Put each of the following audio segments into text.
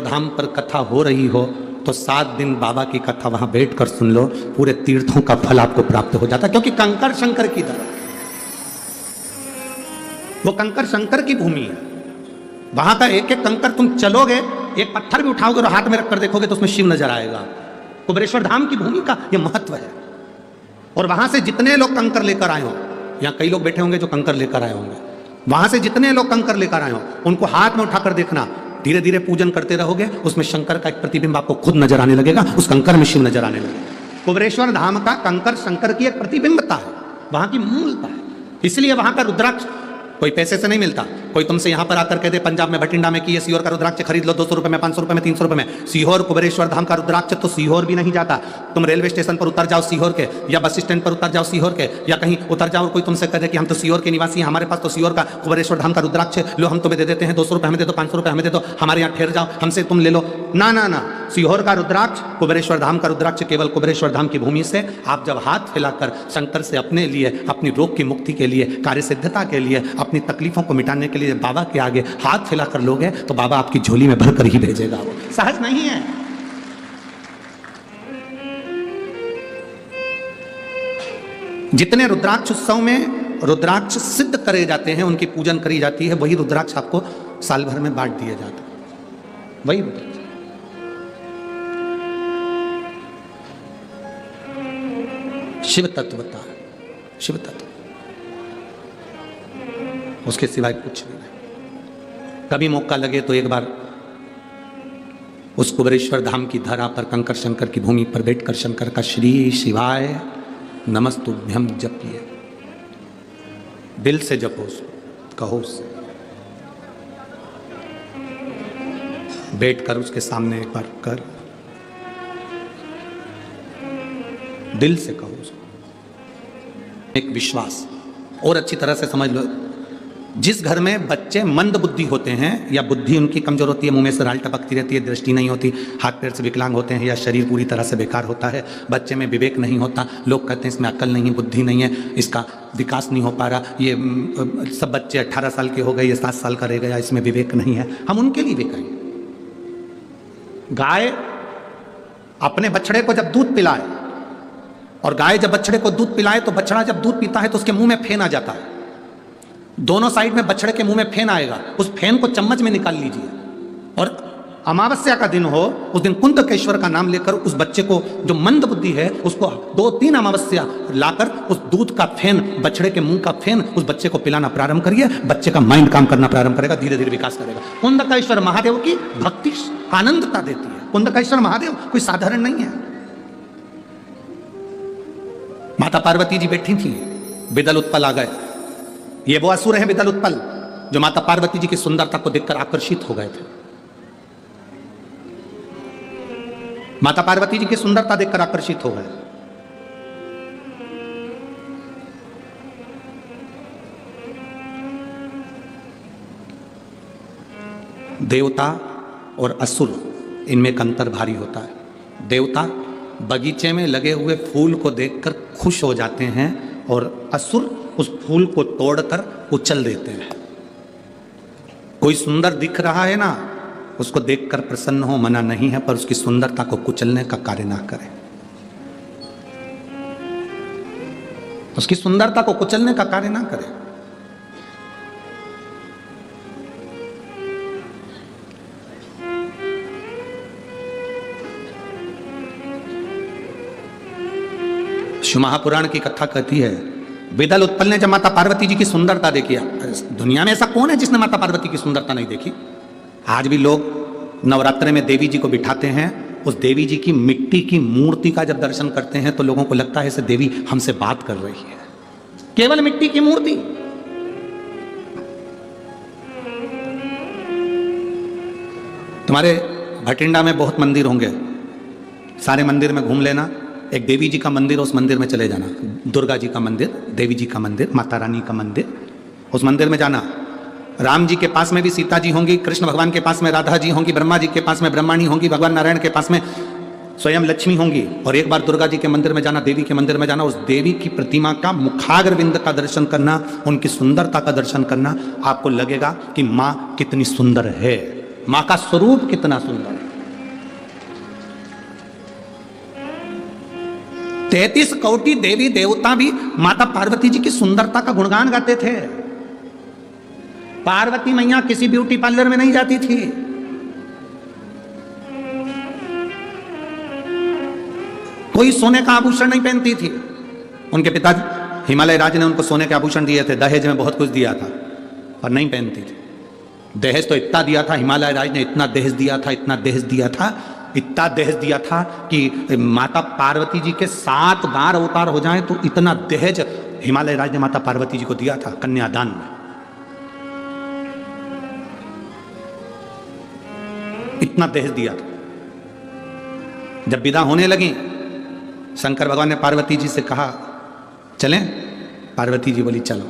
धाम पर कथा हो रही हो तो 7 दिन बाबा की कथा वहां बैठकर सुन लो, पूरे तीर्थों का फल आपको प्राप्त हो जाता है। क्योंकि कंकर शंकर की तरह, वो कंकर शंकर की भूमि है। वहां का एक एक कंकर तुम चलोगे, एक पत्थर भी उठाओगे और हाथ में रखकर देखोगे तो उसमें शिव नजर आएगा। कुबेरेश्वर धाम की भूमि का यह महत्व है। और वहां से जितने लोग कंकर लेकर आए हो, यहां कई लोग बैठे होंगे जो कंकर लेकर आए होंगे, वहां से जितने लोग कंकर लेकर आए हो उनको हाथ में उठाकर देखना, धीरे धीरे पूजन करते रहोगे, उसमें शंकर का एक प्रतिबिंब आपको खुद नजर आने लगेगा, उस कंकर में शिव नजर आने लगेगा। कुबेरेश्वर धाम का कंकर शंकर की एक प्रतिबिंबता है, वहां की मूलता है। इसलिए वहां का रुद्राक्ष कोई पैसे से नहीं मिलता। कोई तुमसे यहां पर आकर कह दे पंजाब में भटिंडा में कि ये सीहोर का रुद्राक्ष खरीद लो 200 रुपए में, 500 रुपए में, 300 रुपए में। सीहोर कुबेरेश्वर धाम का रुद्राक्ष तो सीहोर भी नहीं जाता। तुम रेलवे स्टेशन पर उतर जाओ सीहोर के, या बस स्टैंड पर उतर जाओ सीहोर के, या कहीं उतर जाओ, कोई तुमसे कह दे कि हम तो सीहोर के निवासी हैं, हमारे पास तो सीहोर का कुबेरेश्वर धाम का रुद्राक्ष लो, हम तुम्हें दे देते हैं, 200 रुपए हमें दे दो, 500 रुपए हमें दे दो, हमारे यहाँ ठहर जाओ, हमसे तुम ले लो। ना ना ना, सीहोर का रुद्राक्ष, कुबेरेश्वर धाम का रुद्राक्ष केवल कुबेरेश्वर धाम की भूमि से आप जब हाथ फैलाकर शंकर से अपने लिए, अपनी रोग की मुक्ति के लिए, कार्य सिद्धता के लिए, अपनी तकलीफों को मिटाने के लिए बाबा के आगे हाथ फैलाकर लोगे तो बाबा आपकी झोली में भरकर ही भेजेगा। वो सहज नहीं है। जितने रुद्राक्ष उत्सव में रुद्राक्ष सिद्ध करे जाते हैं, उनकी पूजन करी जाती है, वही रुद्राक्ष आपको साल भर में बांट दिए जाते हैं। वही रुद्राक्ष शिव तत्वता, शिव तत्व, उसके सिवाय कुछ भी नहीं। कभी मौका लगे तो एक बार उस कुबेरेश्वर धाम की धरा पर कंकर शंकर की भूमि पर बैठकर शंकर का श्री शिवाय नमस्तुभ्यम जपिए, दिल से जपो, कहो उससे, बैठकर उसके सामने एक बार कर दिल से कहो उसको। एक विश्वास और अच्छी तरह से समझ लो, जिस घर में बच्चे मंद बुद्धि होते हैं या बुद्धि उनकी कमजोर होती है, मुंह में से राल टपकती रहती है, दृष्टि नहीं होती, हाथ पैर से विकलांग होते हैं, या शरीर पूरी तरह से बेकार होता है, बच्चे में विवेक नहीं होता, लोग कहते हैं इसमें अक्ल नहीं है, बुद्धि नहीं है, इसका विकास नहीं हो पा रहा, ये सब बच्चे 18 साल के हो गए, ये 7 साल का रह गया, इसमें विवेक नहीं है, हम उनके लिए भी कहें। गाय अपने बछड़े को जब दूध पिलाए, और गाय जब बछड़े को दूध पिलाए तो बछड़ा जब दूध पीता है तो उसके मुंह में फेन आ जाता है, दोनों साइड में बछड़े के मुंह में फेन आएगा, उस फेन को चम्मच में निकाल लीजिए, और अमावस्या का दिन हो उस दिन कुंदकेश्वर का नाम लेकर उस बच्चे को, जो मंद बुद्धि है, उसको 2-3 अमावस्या लाकर उस दूध का फेन, बछड़े के मुंह का फेन उस बच्चे को पिलाना प्रारंभ करिए, बच्चे का माइंड काम करना प्रारंभ करेगा, धीरे धीरे विकास करेगा। कुंदकेश्वर महादेव की भक्ति आनंदता देती है। कुंदकेश्वर महादेव कोई साधारण नहीं है। माता पार्वती जी बैठी थी, बिदल उत्पल आ गए। ये वो असुर है बिदल उत्पल जो माता पार्वती जी की सुंदरता को देखकर आकर्षित हो गए थे। माता पार्वती जी की सुंदरता देखकर आकर्षित हो गए। देवता और असुर, इनमें एक अंतर भारी होता है। देवता बगीचे में लगे हुए फूल को देखकर खुश हो जाते हैं, और असुर उस फूल को तोड़कर उछल देते हैं। कोई सुंदर दिख रहा है ना, उसको देखकर प्रसन्न हो, मना नहीं है, पर उसकी सुंदरता को कुचलने का कार्य ना करें। उसकी सुंदरता को कुचलने का कार्य ना करें। शिव महापुराण की कथा कहती है, बिदल उत्पल ने जब माता पार्वती जी की सुंदरता देखी, दुनिया में ऐसा कौन है जिसने माता पार्वती की सुंदरता नहीं देखी? आज भी लोग नवरात्र में देवी जी को बिठाते हैं, उस देवी जी की मिट्टी की मूर्ति का जब दर्शन करते हैं तो लोगों को लगता है ऐसे देवी हमसे बात कर रही है। केवल मिट्टी की मूर्ति। तुम्हारे भटिंडा में बहुत मंदिर होंगे, सारे मंदिर में घूम लेना, एक देवी जी का मंदिर, उस मंदिर में चले जाना, दुर्गा जी का मंदिर, देवी जी का मंदिर, माता रानी का मंदिर, उस मंदिर में जाना। राम जी के पास में भी सीता जी होंगी, कृष्ण भगवान के पास में राधा जी होंगी, ब्रह्मा जी के पास में ब्रह्माणी होंगी, भगवान नारायण के पास में स्वयं लक्ष्मी होंगी। और एक बार दुर्गा जी के मंदिर में जाना, देवी के मंदिर में जाना, उस देवी की प्रतिमा का मुखाग्रविंद का दर्शन करना, उनकी सुंदरता का दर्शन करना, आपको लगेगा कि माँ कितनी सुंदर है। मां का स्वरूप कितना सुंदर है। 33 कोटि देवी देवता भी माता पार्वती जी की सुंदरता का गुणगान गाते थे। पार्वती मैया किसी ब्यूटी पार्लर में नहीं जाती थी। कोई सोने का आभूषण नहीं पहनती थी। उनके पिता हिमालय राज ने उनको सोने के आभूषण दिए थे, दहेज में बहुत कुछ दिया था, पर नहीं पहनती थी। दहेज तो इतना दिया था, हिमालय राज ने इतना दहेज दिया था, इतना दहेज दिया था, इतना दहेज दिया था कि माता पार्वती जी के 7 बार अवतार हो जाएं तो इतना दहेज हिमालय राज ने माता पार्वती जी को दिया था कन्यादान में। इतना दहेज दिया था। जब विदा होने लगी, शंकर भगवान ने पार्वती जी से कहा चलें? पार्वती जी बोली चलो।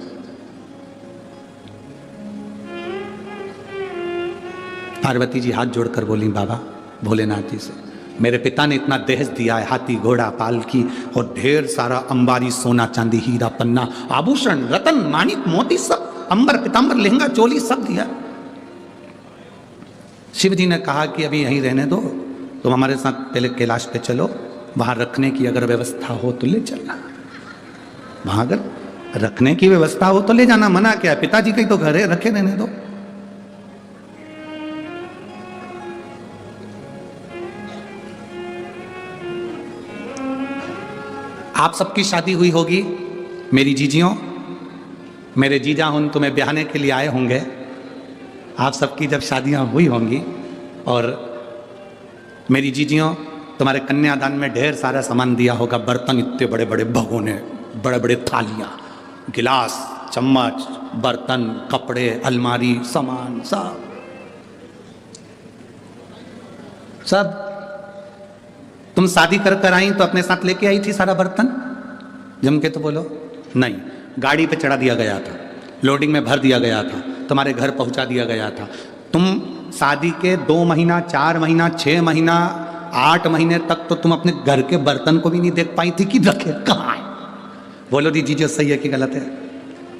पार्वती जी हाथ जोड़कर बोली बाबा भोलेनाथ जी से, मेरे पिता ने इतना दहेज दिया है, हाथी घोड़ा पालकी और ढेर सारा अंबारी सोना चांदी हीरा पन्ना आभूषण रतन माणिक मोती सब, अंबर पीतांबर लहंगा चोली सब दिया। शिव जी ने कहा कि अभी यहीं रहने दो, तुम हमारे साथ पहले कैलाश पे चलो, वहां रखने की अगर व्यवस्था हो तो ले चलना। वहां अगर रखने की व्यवस्था हो तो ले जाना, मना क्या है? पिताजी का ही तो घर है, रखे रहने दो। आप सबकी शादी हुई होगी, मेरी जीजियों, मेरे जीजा उन तुम्हें ब्याहने के लिए आए होंगे। आप सबकी जब शादियां हुई होंगी और मेरी जीजियों तुम्हारे कन्यादान में ढेर सारा सामान दिया होगा, बर्तन इतने बड़े बड़े भगोने, बड़े बड़े थालियां, गिलास, चम्मच, बर्तन, कपड़े, अलमारी, सामान सब तुम शादी कर कर आई तो अपने साथ लेके आई थी सारा बर्तन? जम के तो बोलो। नहीं, गाड़ी पे चढ़ा दिया गया था, लोडिंग में भर दिया गया था, तुम्हारे घर पहुंचा दिया गया था। तुम शादी के 2 महीना, 4 महीना, 6 महीना, 8 महीने तक तो तुम अपने घर के बर्तन को भी नहीं देख पाई थी कि रखे कहाँ है। बोलो दीजिए जो सही है कि गलत है?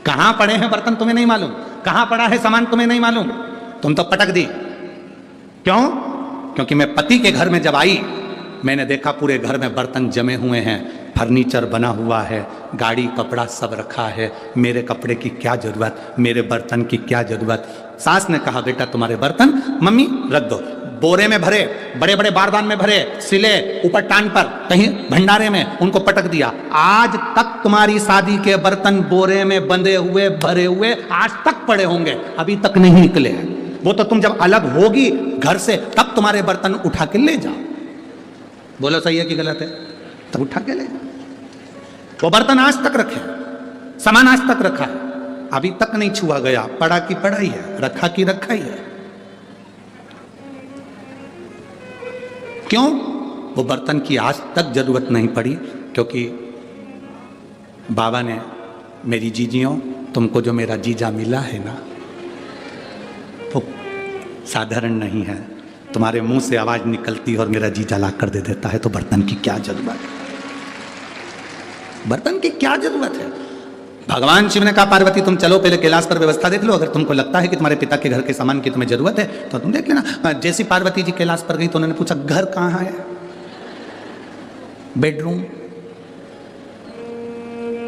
कहाँ पड़े हैं बर्तन तुम्हें नहीं मालूम, कहाँ पड़ा है सामान तुम्हें नहीं मालूम, तुम तो पटक दी। क्यों? क्योंकि मैं पति के घर में जब आई, मैंने देखा पूरे घर में बर्तन जमे हुए हैं, फर्नीचर बना हुआ है, गाड़ी कपड़ा सब रखा है। मेरे कपड़े की क्या जरूरत, मेरे बर्तन की क्या जरूरत? सास ने कहा बेटा तुम्हारे बर्तन मम्मी रख दो, बोरे में भरे, बड़े बड़े बारदान में भरे, सिले ऊपर टांग पर, कहीं भंडारे में उनको पटक दिया। आज तक तुम्हारी शादी के बर्तन बोरे में बंधे हुए भरे हुए आज तक पड़े होंगे, अभी तक नहीं निकले हैं। वो तो तुम जब अलग होगी घर से तब तुम्हारे बर्तन उठा के ले जाओ। बोलो सही है कि गलत है? तब उठा के ले जाओ। वो बर्तन आज तक रखे, सामान आज तक रखा है, अभी तक नहीं छुआ गया। पड़ा की पड़ा ही है, रखा की रखा ही है। क्यों? वो बर्तन की आज तक जरूरत नहीं पड़ी, क्योंकि बाबा ने, मेरी जीजियों, तुमको जो मेरा जीजा मिला है ना, वो साधारण नहीं है। तुम्हारे मुंह से आवाज निकलती और मेरा जीजा ला कर दे देता है, तो बर्तन की क्या जरूरत है? बर्तन की क्या जरूरत है? भगवान शिव ने कहा पार्वती तुम चलो पहले कैलाश पर व्यवस्था देख लो, अगर तुमको लगता है कि तुम्हारे पिता के घर के सामान की तुम्हें जरूरत है तो तुम देख लेना। जैसी पार्वती जी कैलाश पर गई तो उन्होंने पूछा घर कहाँ है? Bedroom,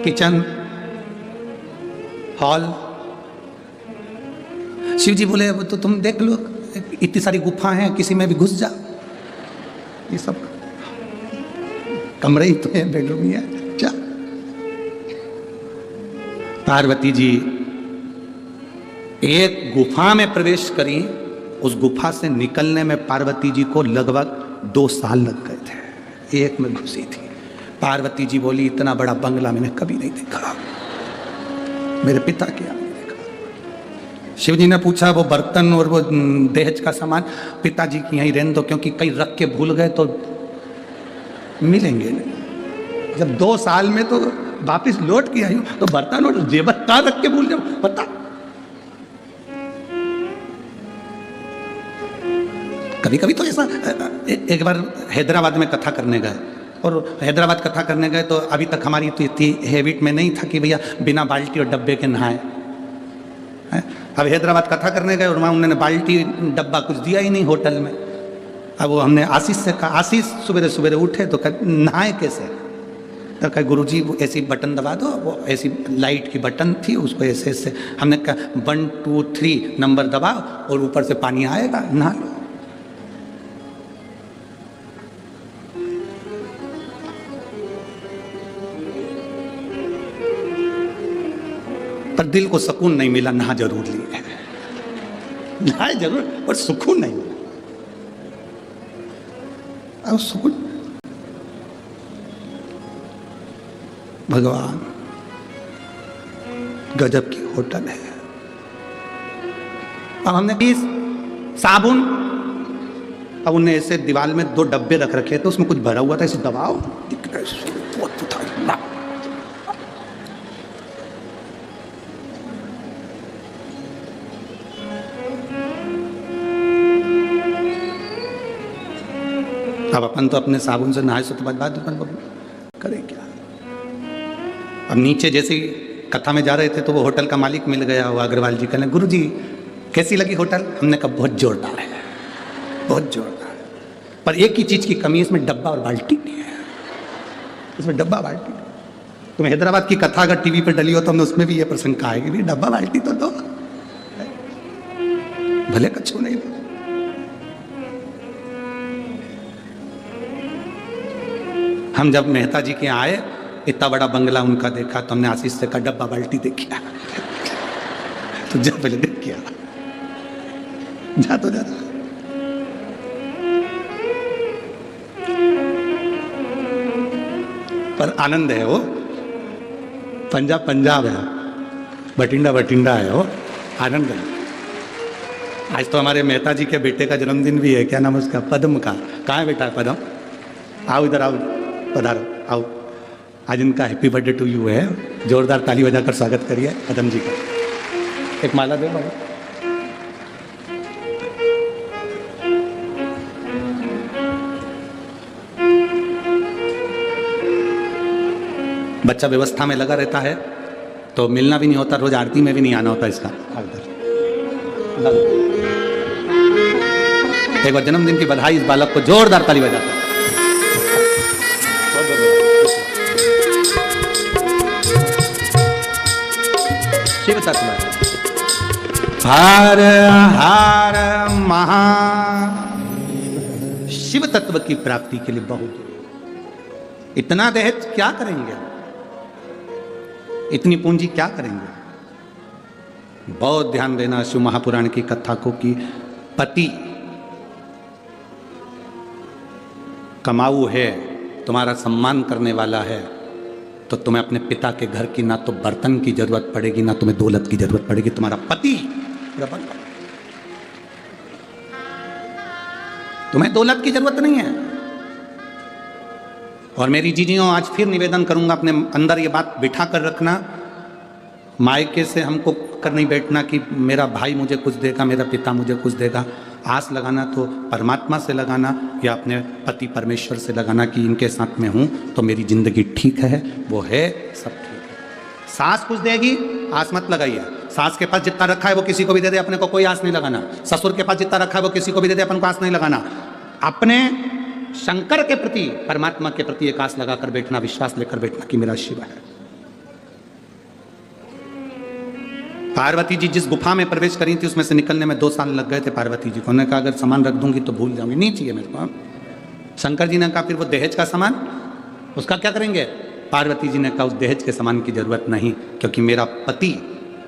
kitchen, hall. Shiv ji बोले तो तुम देख लो, इतनी सारी गुफा हैं, किसी में भी घुस जा, ये सब कमरे ही तो है, बेडरूम ही है, जा। पार्वती जी एक गुफा में प्रवेश करी, उस गुफा से निकलने में पार्वती जी को लगभग 2 साल लग गए थे, एक में घुसी थी। पार्वती जी बोली इतना बड़ा बंगला मैंने कभी नहीं देखा, मेरे पिता के यहाँ नहीं देखा। शिव जी ने पूछा वो बर्तन और वो दहेज का सामान पिताजी की यहीं रहने दो, क्योंकि कहीं रख के भूल गए तो मिलेंगे नहीं। जब 2 साल में तो वापिस लौट के आई हूं तो बर्तन और जेवर कहाँ रख के भूल जाऊं पता। कभी कभी तो ऐसा, एक बार हैदराबाद में कथा करने गए, और हैदराबाद कथा करने गए तो अभी तक हमारी तो इतनी हैबिट में नहीं था कि भैया बिना बाल्टी और डब्बे के नहाए। अब हैदराबाद कथा करने गए और वहाँ उन्होंने बाल्टी डब्बा कुछ दिया ही नहीं होटल में। अब वो हमने आशीष से कहा, आशीष सवेरे सवेरे उठे तो नहाए कैसे? तो कहा गुरुजी वो ऐसी बटन दबा दो, वो ऐसी लाइट की बटन थी, उसको ऐसे ऐसे। हमने कहा 1 2 3 नंबर दबाओ और ऊपर से पानी आएगा, नहा लो। पर दिल को सुकून नहीं मिला, नहा जरूर लिया, नहाए जरूर पर सुकून नहीं मिला। अब सुकून भगवान गजब की होटल है। अब हमने 20 साबुन, अब उन्हें ऐसे दीवार में 2 डब्बे रख रखे थे, उसमें कुछ भरा हुआ था, इसे दबाओ दिख रहा है। अब अपन तो अपने साबुन से नहाए, सो तो बात करें क्या। अब नीचे जैसे कथा में जा रहे थे तो वो होटल का मालिक मिल गया, वो अग्रवाल जी कहने गुरुजी कैसी लगी होटल? हमने कहा बहुत जोरदार है, बहुत जोरदार है, पर एक ही चीज की कमी है, इसमें डब्बा और बाल्टी नहीं है, इसमें डब्बा बाल्टी। तुम हैदराबाद की कथा अगर टीवी पर डली हो तो हमने उसमें भी ये प्रसंग कहा है कि डब्बा बाल्टी तो दो, भले कच्छू नहीं दो। हम जब मेहता जी के यहाँ आए, इतना बड़ा बंगला उनका देखा तो हमने आशीष से कहा डब्बा बाल्टी देखिए। तो जा पहले देख के आ, जा तो जा। पर आनंद है वो, पंजाब पंजाब है, बठिंडा बठिंडा है वो, आनंद है। आज तो हमारे मेहता जी के बेटे का जन्मदिन भी है, क्या नाम है उसका? पद्म का। कहाँ है बेटा पद्म? आओ इधर आओ, पधारो आओ। आज इनका हैप्पी बर्थडे टू यू है, जोरदार ताली बजाकर स्वागत करिए पद्म जी का। एक माला दे भाई। बच्चा व्यवस्था में लगा रहता है तो मिलना भी नहीं होता, रोज आरती में भी नहीं आना होता इसका। एक बार जन्मदिन की बधाई इस बालक को, जोरदार ताली बजाकर। शिव तत्व हर हर महा, शिव तत्व की प्राप्ति के लिए बहुत, इतना दहेज क्या करेंगे, इतनी पूंजी क्या करेंगे? बहुत ध्यान देना शिव महापुराण की कथा को कि पति कमाऊ है, तुम्हारा सम्मान करने वाला है, तो तुम्हें अपने पिता के घर की ना तो बर्तन की जरूरत पड़ेगी, ना तुम्हें दौलत की जरूरत पड़ेगी। तुम्हारा पति, तुम्हें दौलत की जरूरत नहीं है। और मेरी जीजियों, आज फिर निवेदन करूंगा, अपने अंदर ये बात बिठा कर रखना, मायके से हमको कर नहीं बैठना कि मेरा भाई मुझे कुछ देगा, मेरा पिता मुझे कुछ देगा। आस लगाना तो परमात्मा से लगाना या अपने पति परमेश्वर से लगाना कि इनके साथ में हूँ तो मेरी जिंदगी ठीक है, वो है, सब ठीक है। सास कुछ देगी, आस मत लगाइए। सास के पास जितना रखा है वो किसी को भी दे दे, अपने को कोई आस नहीं लगाना। ससुर के पास जितना रखा है वो किसी को भी दे दे, अपन को आस नहीं लगाना। अपने शंकर के प्रति, परमात्मा के प्रति एक आस लगाकर बैठना, विश्वास लेकर बैठना कि मेरा शिव है। पार्वती जी जिस गुफा में प्रवेश करी थी उसमें से निकलने में 2 साल लग गए थे पार्वती जी को। उन्होंने कहा अगर सामान रख दूंगी तो भूल जाऊंगी, नहीं चाहिए मेरे को। शंकर जी ने कहा फिर वो दहेज का सामान, उसका क्या करेंगे? पार्वती जी ने कहा उस दहेज के सामान की जरूरत नहीं, क्योंकि मेरा पति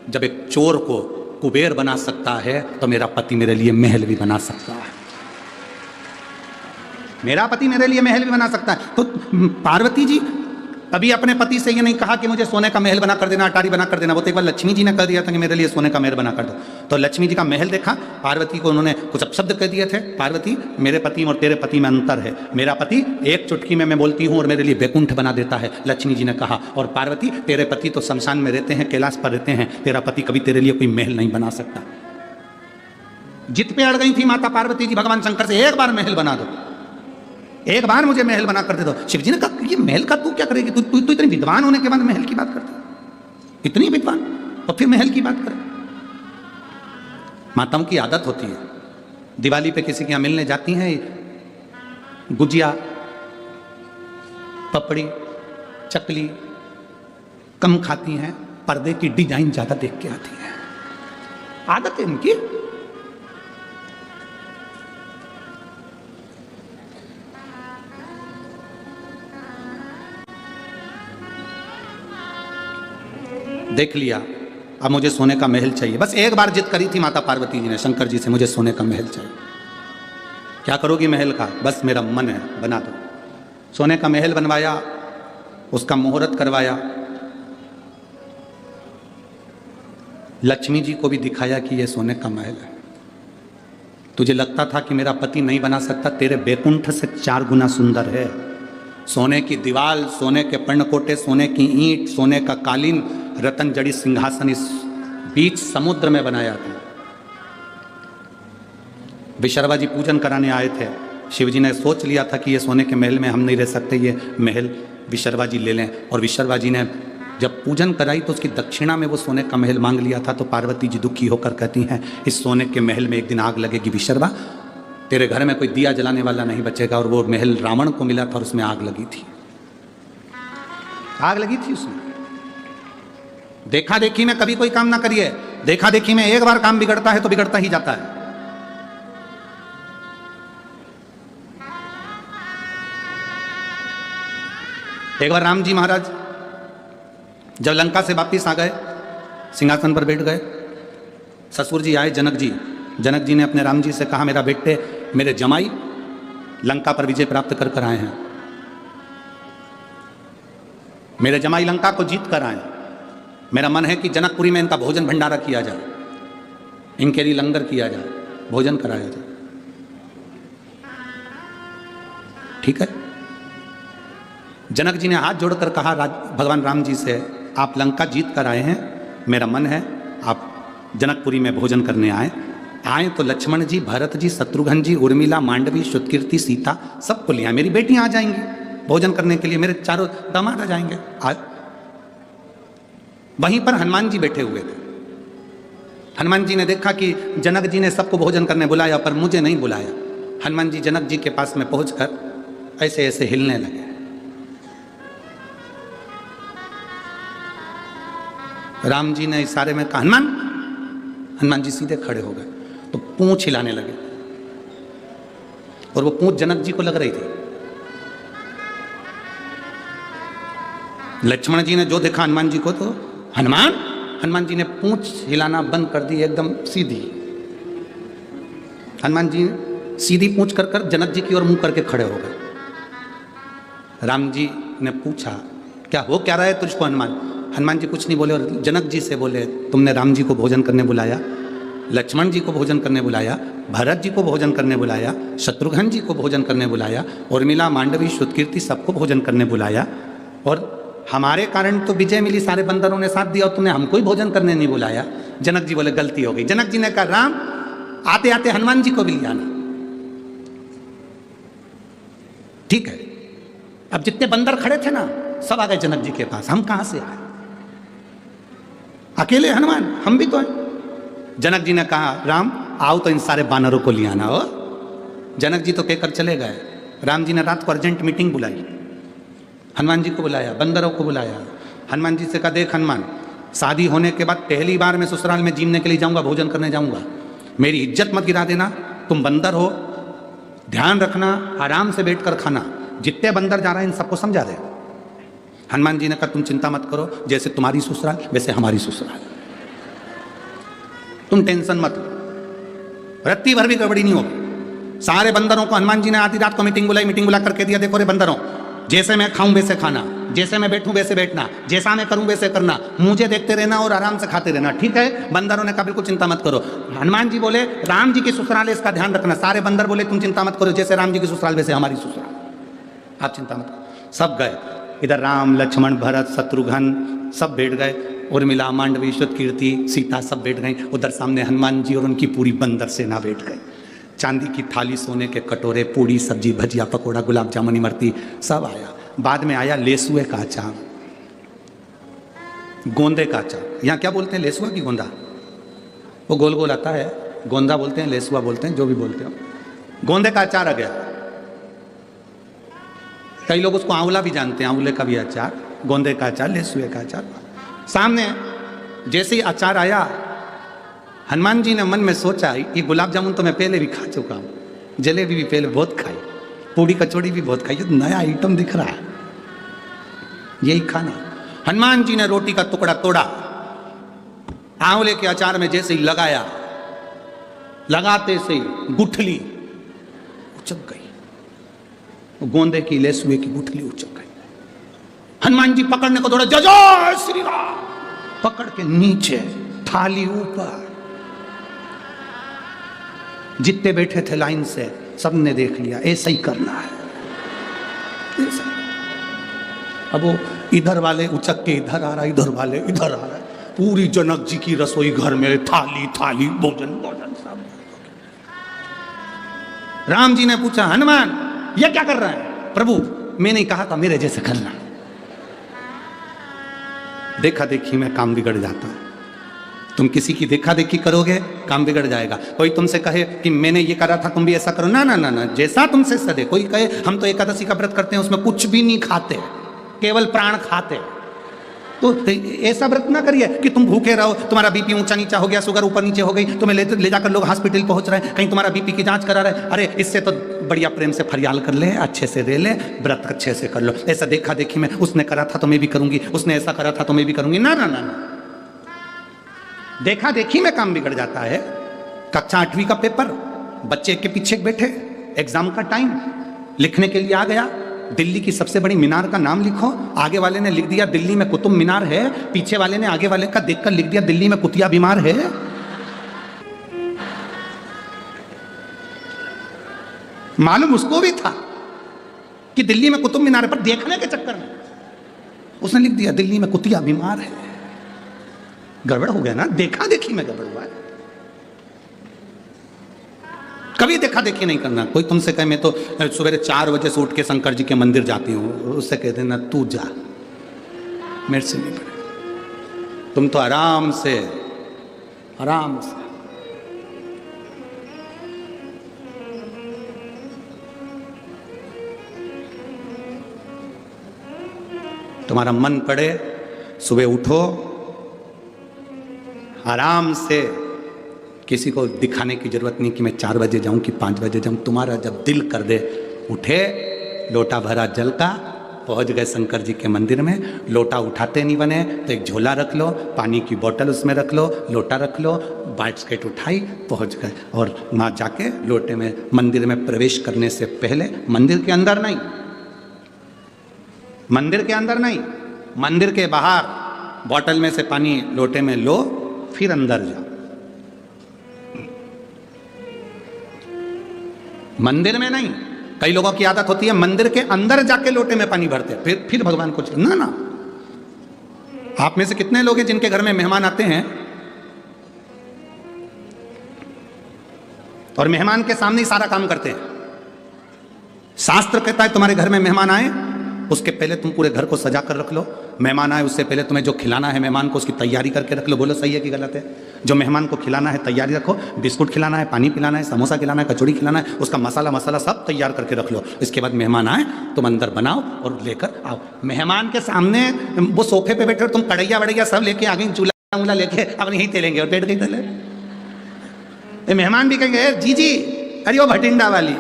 जब एक चोर को कुबेर बना सकता है तो मेरा पति मेरे लिए महल भी बना सकता है। मेरा पति मेरे लिए महल भी बना सकता है। तो पार्वती जी कभी अपने पति से ये नहीं कहा कि मुझे सोने का महल बना कर देना, अटारी बना कर देना। वो तो एक बार लक्ष्मी जी ने कह दिया था कि मेरे लिए सोने का महल बना कर दो। तो लक्ष्मी जी का महल देखा, पार्वती को उन्होंने कुछ अपशब्द कह दिए थे। पार्वती, मेरे पति और तेरे पति में अंतर है। मेरा पति एक चुटकी में मैं बोलती हूँ और मेरे लिए बैकुंठ बना देता है, लक्ष्मी जी ने कहा। और पार्वती, तेरे पति तो शमशान में रहते हैं, कैलाश पर रहते हैं, तेरा पति कभी तेरे लिए कोई महल नहीं बना सकता। जित पे अड़ गई थी माता पार्वती जी भगवान शंकर से, एक बार महल बना दो, एक बार मुझे महल बना कर दे दो। शिव जी ने कहा ये महल का तू क्या करेगी? तू इतनी विद्वान होने के बाद महल की बात करता, इतनी विद्वान, तो फिर महल की बात कर। माताओं की आदत होती है, दिवाली पे किसी के यहाँ मिलने जाती हैं, गुजिया, पपड़ी, चकली कम खाती हैं, पर्दे की डिजाइन ज्यादा देख के आती हैं। आदत है इनकी। देख लिया, अब मुझे सोने का महल चाहिए। बस एक बार जिद करी थी माता पार्वती जी ने शंकर जी से, मुझे सोने का महल चाहिए। क्या करोगी महल का? बस मेरा मन है, बना दो। सोने का महल बनवाया, उसका मुहूर्त करवाया, लक्ष्मी जी को भी दिखाया कि यह सोने का महल है। तुझे लगता था कि मेरा पति नहीं बना सकता, तेरे बैकुंठ से 4 गुना सुंदर है। सोने की दीवार, सोने के पर्णकोटे, सोने की ईंट, सोने का कालीन, रतन जड़ी सिंहासन इस बीच समुद्र में बनाया था। विशर्वा जी पूजन कराने आए थे। शिव जी ने सोच लिया था कि ये सोने के महल में हम नहीं रह सकते, ये महल विशर्वा जी ले लें। और विशर्वा जी ने जब पूजन कराई तो उसकी दक्षिणा में वो सोने का महल मांग लिया था। तो पार्वती जी दुखी होकर कहती हैं, इस सोने के महल में एक दिन आग लगेगी विशर्वा, तेरे घर में कोई दिया जलाने वाला नहीं बचेगा। और वो महल रावण को मिला था और उसमें आग लगी थी, आग लगी थी उसमें। देखा देखी में कभी कोई काम ना करिए। देखा देखी में एक बार काम बिगड़ता है तो बिगड़ता ही जाता है। एक बार राम जी महाराज जब लंका से वापिस आ गए, सिंहासन पर बैठ गए, ससुर जी आए जनक जी। जनक जी ने अपने राम जी से कहा, मेरा बेटे, मेरे जमाई लंका पर विजय प्राप्त कर कर आए हैं, मेरे जमाई लंका को जीत कर आए। मेरा मन है कि जनकपुरी में इनका भोजन भंडारा किया जाए, इनके लिए लंगर किया जाए, भोजन कराया जाए। ठीक है। जनक जी ने हाथ जोड़कर कहा भगवान राम जी से, आप लंका जीत कर आए हैं, मेरा मन है आप जनकपुरी में भोजन करने आए तो लक्ष्मण जी, भरत जी, शत्रुघ्न जी, उर्मिला, मांडवी, श्रुतकीर्ति, सीता सबको लिया, मेरी बेटियां आ जाएंगी भोजन करने के लिए, मेरे चारों दामाद आ जाएंगे। आज वहीं पर हनुमान जी बैठे हुए थे। हनुमान जी ने देखा कि जनक जी ने सबको भोजन करने बुलाया पर मुझे नहीं बुलाया। हनुमान जी जनक जी के पास में पहुंचकर ऐसे ऐसे हिलने लगे। राम जी ने इशारे में कहा, हनुमान। हनुमान जी सीधे खड़े हो गए तो पूंछ हिलाने लगे, और वो पूंछ जनक जी को लग रही थी। लक्ष्मण जी ने जो देखा हनुमान जी को, तो हनुमान जी ने पूंछ हिलाना बंद कर दी, एकदम सीधी। हनुमान जी सीधी पूंछ कर जनक जी की ओर मुंह करके खड़े हो गए। राम जी ने पूछा, क्या हो क्या रहा है तुझको हनुमान? हनुमान जी कुछ नहीं बोले और जनक जी से बोले, तुमने राम जी को भोजन करने बुलाया, लक्ष्मण जी को भोजन करने बुलाया, भरत जी को भोजन करने बुलाया, शत्रुघ्न जी को भोजन करने बुलाया, उर्मिला, मांडवी, श्रुतकीर्ति सबको भोजन करने बुलाया, और हमारे कारण तो विजय मिली, सारे बंदरों ने साथ दिया, और तुमने हमको ही भोजन करने नहीं बुलाया। जनक जी बोले, गलती हो गई। जनक जी ने कहा, राम, आते आते हनुमान जी को भी ले आना। ठीक है। अब जितने बंदर खड़े थे ना, सब आ गए जनक जी के पास। हम कहां से आए? अकेले हनुमान, हम भी तो हैं। जनक जी ने कहा, राम आओ तो इन सारे बानरों को ले आना। हो जनक जी तो कहकर चले गए। राम जी ने रात को अर्जेंट मीटिंग बुलाई, हनुमान जी को बुलाया, बंदरों को बुलाया। हनुमान जी से कहा, देख हनुमान, शादी होने के बाद पहली बार मैं ससुराल में जीने के लिए जाऊंगा, भोजन करने जाऊंगा, मेरी इज्जत मत गिरा देना। तुम बंदर हो, ध्यान रखना, आराम से बैठकर खाना। जितने बंदर जा रहे हैं इन सबको समझा दे। हनुमान जी ने कहा, तुम चिंता मत करो, जैसे तुम्हारी ससुराल वैसे हमारी ससुराल, तुम टेंशन मत लो, रत्ती भर भी गड़बड़ी नहीं होगी। सारे बंदरों को हनुमान जी ने आधी रात को मीटिंग बुला करके दिया, देखो रे बंदरों, जैसे मैं खाऊं वैसे खाना, जैसे मैं बैठूं वैसे बैठना, जैसा मैं करूं वैसे करना, मुझे देखते रहना और आराम से खाते रहना। ठीक है? बंदरों ने कहा, बिल्कुल चिंता मत करो। हनुमान जी बोले, राम जी की ससुराल है, इसका ध्यान रखना। सारे बंदर बोले, तुम चिंता मत करो, जैसे राम जी की ससुराल वैसे हमारी ससुराल, आप चिंता मत करो। सब गए। इधर राम, लक्ष्मण, भरत, शत्रुघ्न सब बैठ गए, उर्मिला, मांडवी, श्रुतकीर्ति, सीता सब बैठ गई। उधर सामने हनुमान जी और उनकी पूरी बंदर सेना बैठ गई। चांदी की थाली, सोने के कटोरे, पूड़ी, सब्जी, भजिया, पकौड़ा, गुलाब जामुन, इमरती सब आया। बाद में आया लेसुए का अचार, गोंदे का अचार। यहाँ क्या बोलते हैं, लेसुआ की गोंदा? वो गोल गोल आता है, गोंदा बोलते हैं, लेसुआ बोलते हैं, जो भी बोलते हो, गोंदे का अचार आ गया। कई लोग उसको आंवला भी जानते हैं, आंवले का भी अचार, गोंदे का अचार, लेसुए का अचार। सामने जैसे ही अचार आया, हनुमान जी ने मन में सोचा, ये गुलाब जामुन तो मैं पहले भी खा चुका हूँ, जलेबी भी पहले बहुत खाई, पूड़ी कचौड़ी भी बहुत खाई, ये नया आइटम दिख रहा है, यही खाना। हनुमान जी ने रोटी का टुकड़ा तोड़ा, आंवले के अचार में जैसे ही लगाया, लगाते से ही गुठली उचक गई, गोंदे की लेसुए की गुठली उचक गई। हनुमान जी पकड़ने को दौड़े, जय श्री राम, पकड़ के नीचे, थाली ऊपर। जितने बैठे थे लाइन से सबने देख लिया, ऐसा ही करना है, ऐसा। अब वो इधर वाले उचक के इधर आ रहा, इधर वाले इधर आ रहा है, पूरी जनक जी की रसोई घर में थाली थाली, भोजन भोजन सब। राम जी ने पूछा, हनुमान ये क्या कर रहा है? प्रभु मैंने कहा था मेरे जैसे करना, देखा देखी में काम बिगड़ जाता है। तुम किसी की देखा देखी करोगे काम बिगड़ जाएगा। कोई तुमसे कहे कि मैंने ये करा था तुम भी ऐसा करो, ना ना ना ना, जैसा तुमसे सदे। कोई कहे हम तो एकादशी का व्रत करते हैं, उसमें कुछ भी नहीं खाते, केवल प्राण खाते, तो ऐसा व्रत ना करिए कि तुम भूखे रहो, तुम्हारा बीपी ऊंचा नीचा हो गया, शुगर ऊपर नीचे हो गई, तुम्हें ले जाकर लोग हॉस्पिटल पहुंच रहे हैं, कहीं तुम्हारा बीपी की जांच करा रहे। अरे इससे तो बढ़िया प्रेम से फरियाल कर ले, अच्छे से रह ले, व्रत अच्छे से कर लो। ऐसा देखा देखी में उसने करा था तो मैं भी करूंगी, उसने ऐसा करा था तो मैं भी करूंगी, ना ना ना ना। देखा देखी में काम बिगड़ जाता है। कक्षा 8वीं का पेपर, बच्चे के पीछे बैठे, एग्जाम का टाइम, लिखने के लिए आ गया, दिल्ली की सबसे बड़ी मीनार का नाम लिखो। आगे वाले ने लिख दिया दिल्ली में कुतुब मीनार है, पीछे वाले ने आगे वाले का देखकर लिख दिया दिल्ली में कुतिया बीमार है। मालूम उसको भी था कि दिल्ली में कुतुब मीनार है, पर देखने के चक्कर में उसने लिख दिया दिल्ली में कुतिया बीमार है। गड़बड़ हो गया ना, देखा देखी में गड़बड़ हुआ है। कभी देखा देखी नहीं करना। कोई तुमसे कहे मैं तो सवेरे 4 बजे से उठ के शंकर जी के मंदिर जाती हूँ, उससे कह देना तू जा, मेरे से नहीं पड़ेगा। तुम तो आराम से तुम्हारा मन पड़े, सुबह उठो, आराम से, किसी को दिखाने की जरूरत नहीं कि मैं 4 बजे जाऊं कि 5 बजे जाऊं। तुम्हारा जब दिल कर दे, उठे, लोटा भरा जल का, पहुंच गए शंकर जी के मंदिर में। लोटा उठाते नहीं बने तो एक झोला रख लो, पानी की बोतल उसमें रख लो, लोटा रख लो, बास्केट उठाई, पहुंच गए। और वहाँ जाके लोटे में मंदिर में प्रवेश करने से पहले, मंदिर के अंदर नहीं, मंदिर के अंदर नहीं, मंदिर के बाहर बोतल में से पानी लोटे में लो, फिर अंदर जाओ। मंदिर में नहीं। कई लोगों की आदत होती है मंदिर के अंदर जाके लोटे में पानी भरते, फिर भगवान को ना ना। आप में से कितने लोग हैं जिनके घर में मेहमान आते हैं और मेहमान के सामने ही सारा काम करते हैं? शास्त्र कहता है तुम्हारे घर में मेहमान आए, उसके पहले तुम पूरे घर को सजा कर रख लो। मेहमान आए उससे पहले तुम्हें जो खिलाना है मेहमान को, उसकी तैयारी करके रख लो। बोलो सही है कि गलत है? जो मेहमान को खिलाना है तैयारी रखो, बिस्कुट खिलाना है, पानी पिलाना है, समोसा खिलाना है, कचौड़ी खिलाना है, उसका मसाला सब तैयार करके रख लो। इसके बाद मेहमान आए तुम अंदर बनाओ और लेकर आओ। मेहमान के सामने वो सोफे पे बैठे, तुम कढ़ैया वड़ैया सब लेके आ गई, चूल्हा उला लेके अब यहीं तेलेंगे और बैठ गई तले। मेहमान भी कहेंगे जी जी, अरे वो भटिंडा वाली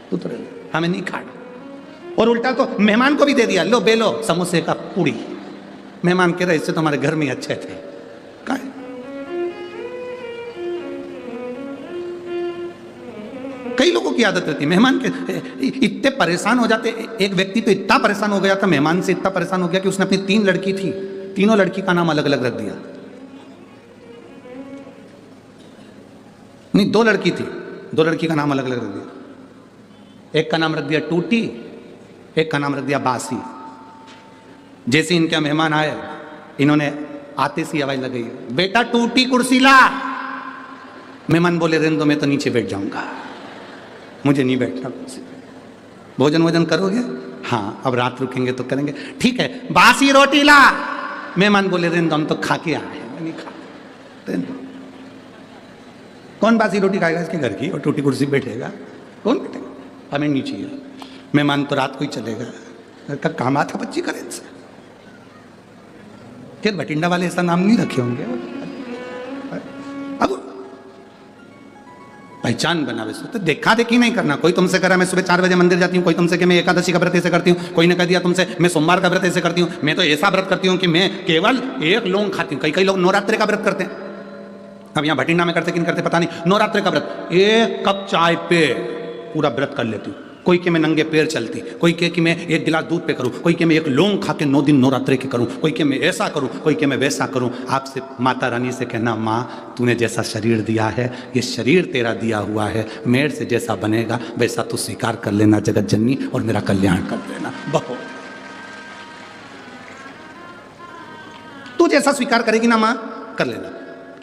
तू तो हमें नहीं खाना। और उल्टा तो मेहमान को भी दे दिया, लो बेलो समोसे का पूड़ी। मेहमान कह रहे इससे तो हमारे घर में अच्छे थे। क्या है? कई लोगों की आदत रहती है मेहमान के, इतने परेशान हो जाते। एक व्यक्ति तो इतना परेशान हो गया था, मेहमान से इतना परेशान हो गया कि उसने अपनी 3 लड़की थी, तीनों लड़की का नाम अलग अलग रख दिया। नहीं 2 लड़की थी, 2 लड़की का नाम अलग अलग रख दिया। एक का नाम रख दिया टूटी, एक का नाम रख दिया बासी। जैसे इनके मेहमान आए, इन्होंने आते सी आवाज लगाई, बेटा टूटी कुर्सी ला। मेहमान बोले रहने दो, मैं तो नीचे बैठ जाऊंगा, मुझे नहीं बैठना कुर्सी पे। भोजन करोगे? हाँ, अब रात रुकेंगे तो करेंगे। ठीक है, बासी रोटी ला। मेहमान बोले रहने दो, हम तो खा के आए हैं, नहीं खा। कौन बासी रोटी खाएगा इसके घर की और टूटी कुर्सी बैठेगा? कौन बैठेगा? हमें नहीं चाहिए। मेहमान तो रात को ही चलेगा, घर का काम आता बच्ची करे इनसे। फिर भटिंडा वाले ऐसा नाम नहीं रखे होंगे। अब पहचान बनावे तो देखा देखी नहीं करना। कोई तुमसे करा मैं सुबह 4 बजे मंदिर जाती हूँ, कोई तुमसे कि मैं एकादशी का व्रत ऐसे करती हूँ, कोई ने कह दिया तुमसे मैं सोमवार का व्रत ऐसे करती हूँ। मैं तो ऐसा व्रत करती हूँ कि मैं केवल एक लौंग खाती हूँ। कई लोग नवरात्रि का व्रत करते हैं। अब यहाँ भटिंडा में करते कि नहीं करते पता नहीं। नवरात्रि का व्रत 1 कप चाय पे पूरा व्रत कर लेती हूँ। कोई के मैं नंगे पैर चलती, कोई के कि मैं 1 गिलास दूध पे करूं, कोई के मैं 1 लौंग खा के 9 दिन नवरात्रि के करूं, कोई के मैं ऐसा करूं, कोई के मैं वैसा करूं। आपसे माता रानी से कहना, माँ तूने जैसा शरीर दिया है ये शरीर तेरा दिया हुआ है, मेरे से जैसा बनेगा वैसा तू स्वीकार कर लेना जगत जननी और मेरा कल्याण कर देना। बहुत तू जैसा स्वीकार करेगी ना माँ कर लेना।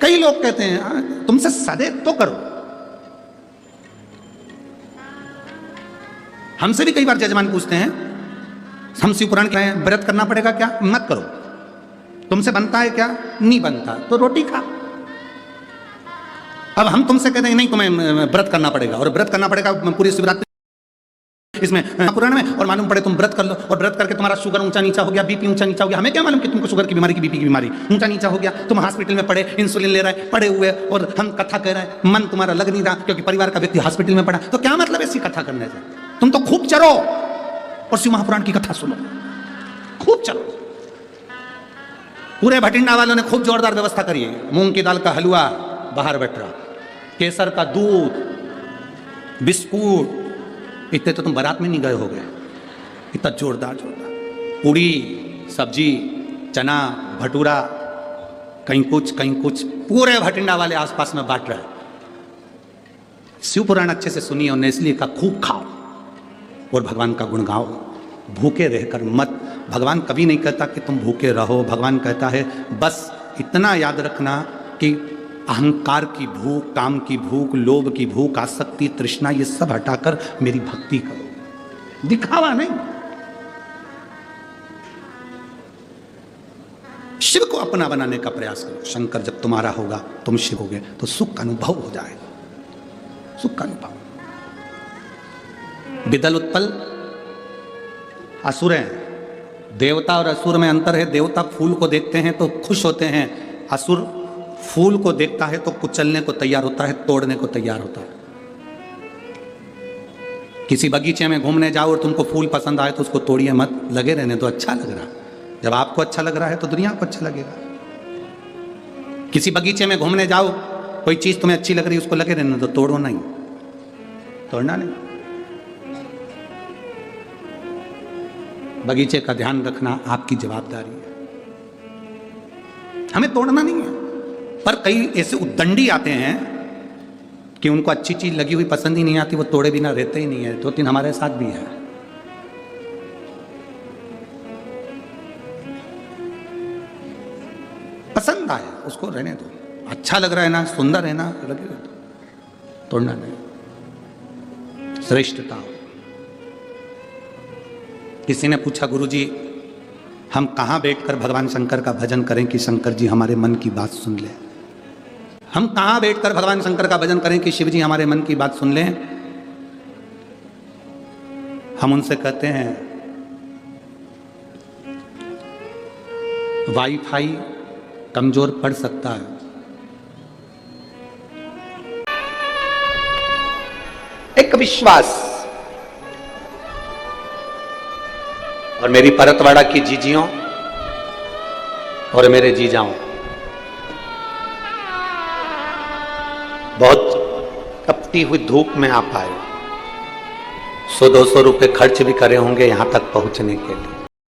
कई लोग कहते हैं तुमसे सदे तो करो। हमसे भी कई बार जजमान पूछते हैं, हम शिव पुराण क्या है, व्रत करना पड़ेगा क्या? मत करो। तुमसे बनता है क्या? नहीं बनता तो रोटी खा। अब हम तुमसे कहते हैं नहीं तुम्हें व्रत करना पड़ेगा, और व्रत करना पड़ेगा पूरी शिवरात्रि इसमें पुराण में, और मालूम पड़े तुम व्रत कर लो और व्रत करके तुम्हारा शुगर ऊंचा नीचा हो गया, बीपी ऊंचा नीचा हो गया। हमें क्या मालूम कि तुमको शुगर की बीमारी की बीपी की बीमारी ऊंचा नीचा हो गया, तुम हॉस्पिटल में पड़े, इंसुलिन ले रहे पड़े हुए, और हम कथा कह रहे हैं, मन तुम्हारा लग नहीं रहा क्योंकि परिवार का व्यक्ति हॉस्पिटल में पड़ा। तो क्या मतलब ऐसी कथा करने से? तुम तो खूब चलो और शिव महापुराण की कथा सुनो, खूब चलो। पूरे भटिंडा वालों ने खूब जोरदार व्यवस्था करी है। मूंग की दाल का हलवा बाहर बैठ रहा, केसर का दूध, बिस्कुट, इतने तो तुम बारात में नहीं गए हो गए। इतना जोरदार पूड़ी सब्जी चना भटूरा, कहीं कुछ पूरे भटिंडा वाले आसपास में बांट रहे हैं। शिव पुराण अच्छे से सुनिए और नेस्ली का खूब खाओ और भगवान का गुण गाओ। भूखे रहकर मत। भगवान कभी नहीं कहता कि तुम भूखे रहो। भगवान कहता है बस इतना याद रखना कि अहंकार की भूख, काम की भूख, लोभ की भूख, आसक्ति, तृष्णा, ये सब हटाकर मेरी भक्ति करो। दिखावा नहीं। शिव को अपना बनाने का प्रयास करो। शंकर जब तुम्हारा होगा तुम शिव होगे तो सुख का अनुभव हो जाएगा। सुख का अनुभव। विदल उत्पल असुर हैं। देवता और असुर में अंतर है। देवता फूल को देखते हैं तो खुश होते हैं, असुर फूल को देखता है तो कुचलने को तैयार होता है, तोड़ने को तैयार होता है। किसी बगीचे में घूमने जाओ और तुमको फूल पसंद आए तो उसको तोड़िए मत, लगे रहने तो अच्छा लग रहा है। जब आपको अच्छा लग रहा है तो दुनिया को अच्छा लगेगा। किसी बगीचे में घूमने जाओ, कोई चीज तुम्हें अच्छी लग रही है उसको लगे रहने तो तोड़ो नहीं, तोड़ना नहीं। बगीचे का ध्यान रखना आपकी जवाबदारी है, हमें तोड़ना नहीं है। पर कई ऐसे उद्दंडी आते हैं कि उनको अच्छी चीज लगी हुई पसंद ही नहीं आती, वो तोड़े बिना रहते ही नहीं है। 2-3 हमारे साथ भी है। पसंद आए उसको रहने दो, अच्छा लग रहा है ना, सुंदर है ना, लगेगा तो तोड़ना नहीं। श्रेष्ठता। किसी ने पूछा गुरुजी हम कहाँ बैठकर भगवान शंकर का भजन करें कि शंकर जी हमारे मन की बात सुन ले। हम कहाँ बैठकर भगवान शंकर का भजन करें कि शिव जी हमारे मन की बात सुन लें। हम उनसे कहते हैं वाईफाई कमजोर पड़ सकता है। एक विश्वास। और मेरी परतवाड़ा की जीजियों और मेरे जीजाओं, बहुत तपती हुई धूप में आप आए, 100-200 रुपए खर्च भी करे होंगे यहां तक पहुंचने के लिए।